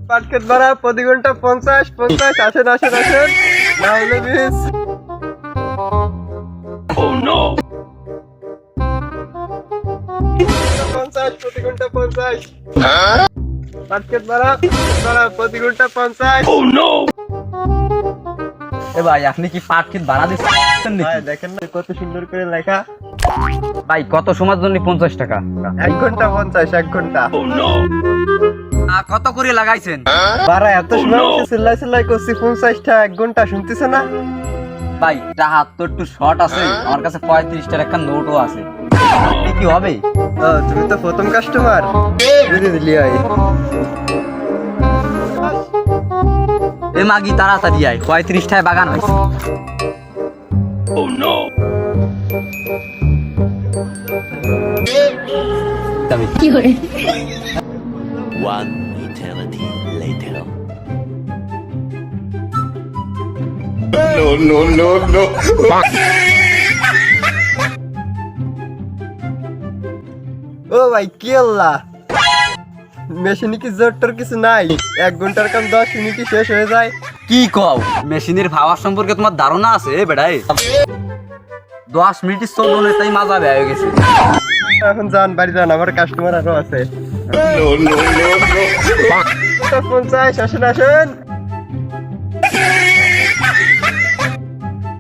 পাটকেট ভাড়া প্রতি ঘন্টা 50 আসেন আসেন আসেন না হলে মিস। Oh no! 50 প্রতি ঘন্টা 50 পাটকেট ভাড়া প্রতি ঘন্টা 50। Oh no! এ ভাই আপনি কি পাটকেট ভাড়া দিচ্ছেন ভাই নাকি? দেখেন না কত সুন্দর করে লেখা। ভাই কত সময়ের জন্য 50 টাকা? 1 ঘন্টা 50 1 ঘন্টা। কত করে লাগাইছেন? ভাড়া এত সময় চিল্লাই করছি 50 টা 1 ঘন্টা শুনতেছ না? ভাই হাত তো একটু শর্ট আছে, আমার কাছে 35 টাকার একটা নোটও আছে। কি হবে? ও তুমি তো প্রথম কাস্টমার, বুঝে দিলি ভাই। এ মাগি তাড়াতাড়ি আয়, 35 টাকায় বাগান হয়েছে। কি করে? One eternity later. No. ও ভাই কি আল্লাহ, মেশিনে কি জোরটার কিছু নাই? 1 ঘন্টার কাম 10 মিনিটে শেষ হয়ে যায়। কি কও, মেশিনের পাওয়ার সম্পর্কে তোমার ধারণা আছে বেড়াই? 10 মিনিট চলবে তাই মাজা বেয়া হয়ে গেছে। এখন যান বাড়ি যান, আমার কাস্টমার আরো আছে। No. 50 আসেন আসেন।